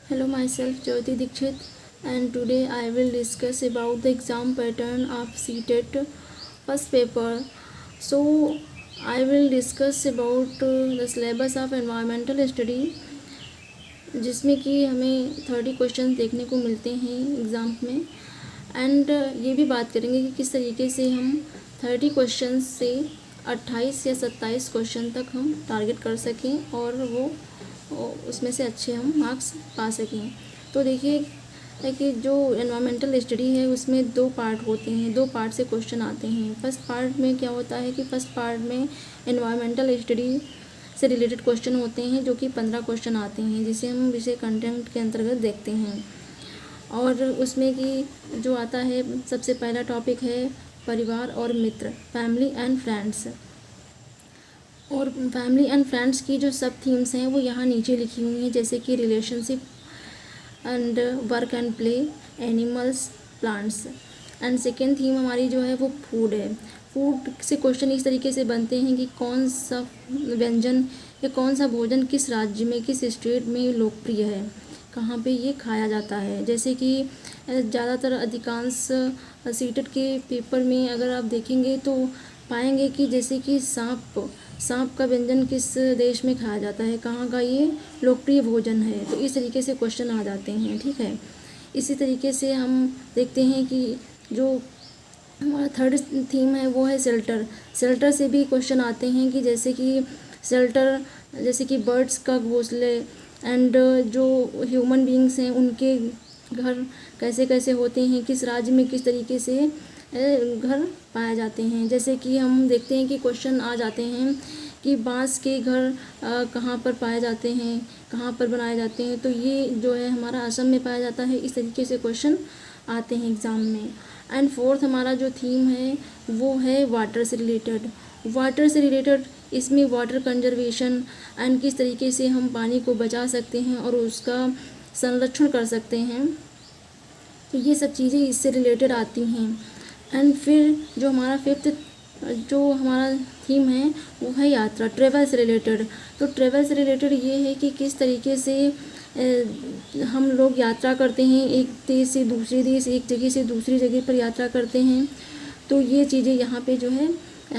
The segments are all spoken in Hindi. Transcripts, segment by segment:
Hello, myself Jyoti Dikshit, and today I will discuss about the exam pattern of CTET first paper. So, I will discuss about the syllabus of environmental study, जिसमें कि हमें 30 क्वेश्चन देखने को मिलते हैं एग्ज़ाम में। एंड ये भी बात करेंगे कि किस तरीके से हम 30 क्वेश्चन से 28 या 27 क्वेश्चन तक हम टारगेट कर सकें और वो उसमें से अच्छे हम मार्क्स पा सकें। तो देखिए कि जो एनवायरमेंटल स्टडी है उसमें 2 पार्ट होते हैं, 2 पार्ट से क्वेश्चन आते हैं। फर्स्ट पार्ट में क्या होता है कि फर्स्ट पार्ट में एनवायरमेंटल स्टडी से रिलेटेड क्वेश्चन होते हैं, जो कि 15 क्वेश्चन आते हैं, जिसे हम विषय कंटेंट के अंतर्गत देखते हैं। और उसमें कि जो आता है, सबसे पहला टॉपिक है परिवार और मित्र, फैमिली एंड फ्रेंड्स। और फैमिली एंड फ्रेंड्स की जो सब थीम्स हैं वो यहाँ नीचे लिखी हुई हैं, जैसे कि relationship and work and play, animals, plants. And second theme हमारी जो है वो फूड है। फूड से क्वेश्चन इस तरीके से बनते हैं कि कौन सा व्यंजन या कौन सा भोजन किस राज्य में, किस स्टेट में लोकप्रिय है, कहाँ पे ये खाया जाता है। जैसे कि ज़्यादातर अधिकांश सीटेट के पेपर में अगर आप देखेंगे तो पाएंगे कि जैसे कि सांप का व्यंजन किस देश में खाया जाता है, कहाँ का ये लोकप्रिय भोजन है। तो इस तरीके से क्वेश्चन आ जाते हैं, ठीक है। इसी तरीके से हम देखते हैं कि जो हमारा थर्ड थीम है वो है शेल्टर। शेल्टर से भी क्वेश्चन आते हैं कि जैसे कि शेल्टर, जैसे कि बर्ड्स का घोंसले एंड जो ह्यूमन बींग्स हैं उनके घर कैसे कैसे होते हैं, किस राज्य में किस तरीके से घर पाए जाते हैं। जैसे कि हम देखते हैं कि क्वेश्चन आ जाते हैं कि बांस के घर कहाँ पर पाए जाते हैं, कहाँ पर बनाए जाते हैं। तो ये जो है हमारा असम में पाया जाता है। इस तरीके से क्वेश्चन आते हैं एग्ज़ाम में। एंड फोर्थ हमारा जो थीम है वो है वाटर से रिलेटेड। वाटर से रिलेटेड इसमें वाटर कंजर्वेशन एंड किस तरीके से हम पानी को बचा सकते हैं और उसका संरक्षण कर सकते हैं। तो ये सब चीज़ें इससे रिलेटेड आती हैं। एंड फिर जो हमारा फिफ्थ जो हमारा थीम है वो है यात्रा, ट्रेवल से रिलेटेड। तो ट्रेवल से रिलेटेड ये है कि किस तरीके से हम लोग यात्रा करते हैं, एक देश से दूसरे देश, एक जगह से दूसरी जगह पर यात्रा करते हैं। तो ये चीज़ें यहाँ पे जो है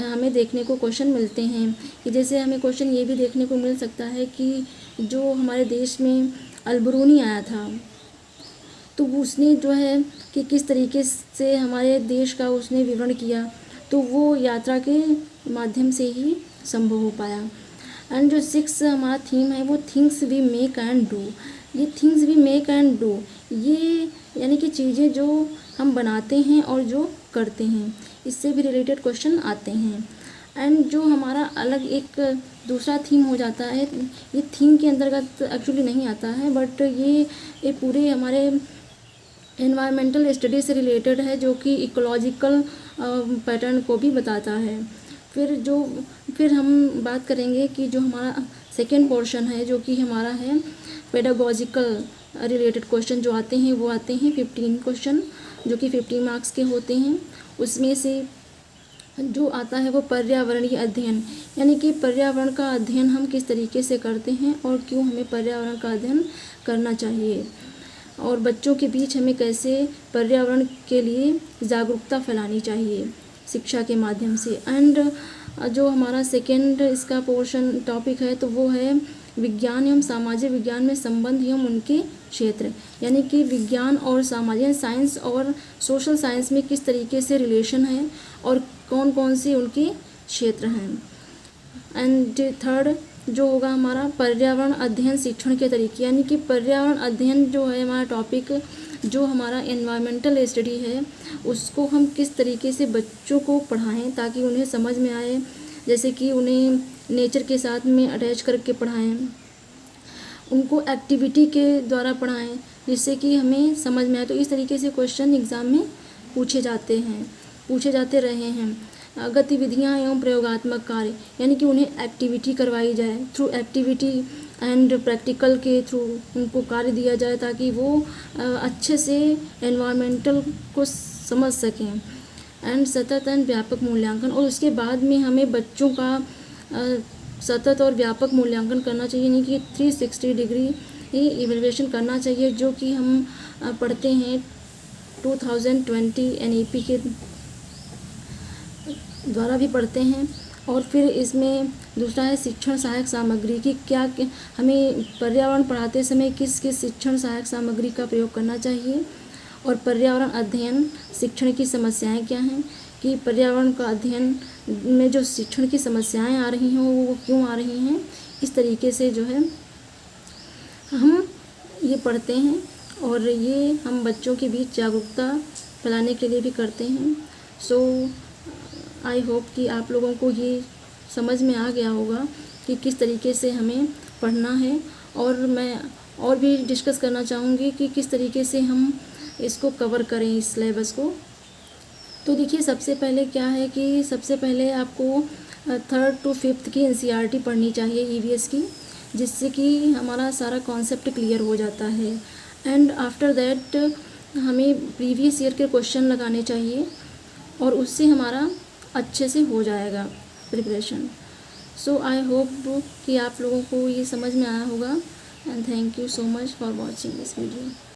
हमें देखने को क्वेश्चन मिलते हैं। कि जैसे हमें क्वेश्चन ये भी देखने को मिल सकता है कि जो हमारे देश में अलबरूनी आया था, तो उसने जो है कि किस तरीके से हमारे देश का उसने विवरण किया, तो वो यात्रा के माध्यम से ही संभव हो पाया। एंड जो सिक्स हमारा थीम है वो things we make and do. ये things we make and do, ये यानी कि चीज़ें जो हम बनाते हैं और जो करते हैं, इससे भी रिलेटेड क्वेश्चन आते हैं। एंड जो हमारा अलग एक दूसरा थीम हो जाता है, ये थीम के अंतर्गत एक्चुअली नहीं आता है, बट ये पूरे हमारे एनवायरमेंटल स्टडी से रिलेटेड है, जो कि इकोलॉजिकल पैटर्न को भी बताता है। फिर हम बात करेंगे कि जो हमारा सेकेंड पोर्शन है, जो कि हमारा है पेडागॉजिकल रिलेटेड क्वेश्चन जो आते हैं, वो आते हैं 15 क्वेश्चन, जो कि 50 मार्क्स के होते हैं। उसमें से जो आता है वो पर्यावरणीय अध्ययन, यानी कि पर्यावरण का अध्ययन हम किस तरीके से करते हैं और क्यों हमें पर्यावरण का अध्ययन करना चाहिए, और बच्चों के बीच हमें कैसे पर्यावरण के लिए जागरूकता फैलानी चाहिए शिक्षा के माध्यम से। एंड जो हमारा सेकेंड इसका पोर्शन टॉपिक है तो वो है विज्ञान एवं सामाजिक विज्ञान में संबंध एवं उनके क्षेत्र, यानी कि विज्ञान और सामाजिक साइंस और सोशल साइंस में किस तरीके से रिलेशन है और कौन कौन से उनके क्षेत्र हैं। एंड थर्ड जो होगा हमारा पर्यावरण अध्ययन शिक्षण के तरीके, यानी कि पर्यावरण अध्ययन जो है हमारा टॉपिक, जो हमारा एनवायरमेंटल स्टडी है, उसको हम किस तरीके से बच्चों को पढ़ाएं ताकि उन्हें समझ में आए। जैसे कि उन्हें नेचर के साथ में अटैच करके पढ़ाएं, उनको एक्टिविटी के द्वारा पढ़ाएं, जिससे कि हमें समझ में आए। तो इस तरीके से क्वेश्चन एग्ज़ाम में पूछे जाते रहे हैं। गतिविधियाँ एवं प्रयोगात्मक कार्य, यानी कि उन्हें एक्टिविटी करवाई जाए, थ्रू एक्टिविटी एंड प्रैक्टिकल के थ्रू उनको कार्य दिया जाए ताकि वो अच्छे से एनवायरमेंटल को समझ सकें। एंड सतत एंड व्यापक मूल्यांकन, और उसके बाद में हमें बच्चों का सतत और व्यापक मूल्यांकन करना चाहिए, यानी कि 360 डिग्री ही इवेल्युएशन करना चाहिए, जो कि हम पढ़ते हैं 2020 NEP के द्वारा भी पढ़ते हैं। और फिर इसमें दूसरा है शिक्षण सहायक सामग्री की क्या हमें पर्यावरण पढ़ाते समय किस किस शिक्षण सहायक सामग्री का प्रयोग करना चाहिए, और पर्यावरण अध्ययन शिक्षण की समस्याएं क्या हैं, कि पर्यावरण का अध्ययन में जो शिक्षण की समस्याएं आ रही हैं वो क्यों आ रही हैं। इस तरीके से जो है हम ये पढ़ते हैं, और ये हम बच्चों के बीच जागरूकता फैलाने के लिए भी करते हैं। सो आई होप कि आप लोगों को ये समझ में आ गया होगा कि किस तरीके से हमें पढ़ना है, और मैं और भी डिस्कस करना चाहूँगी कि किस तरीके से हम इसको कवर करें इस सिलेबस को। तो देखिए, सबसे पहले क्या है कि सबसे पहले आपको 3rd to 5th की NCERT पढ़नी चाहिए EVS की, जिससे कि हमारा सारा कॉन्सेप्ट क्लियर हो जाता है। एंड आफ्टर दैट हमें प्रीवियस ईयर के क्वेश्चन लगाने चाहिए, और उससे हमारा अच्छे से हो जाएगा प्रिपरेशन। सो आई होप कि आप लोगों को ये समझ में आया होगा, and thank you so much for watching this video.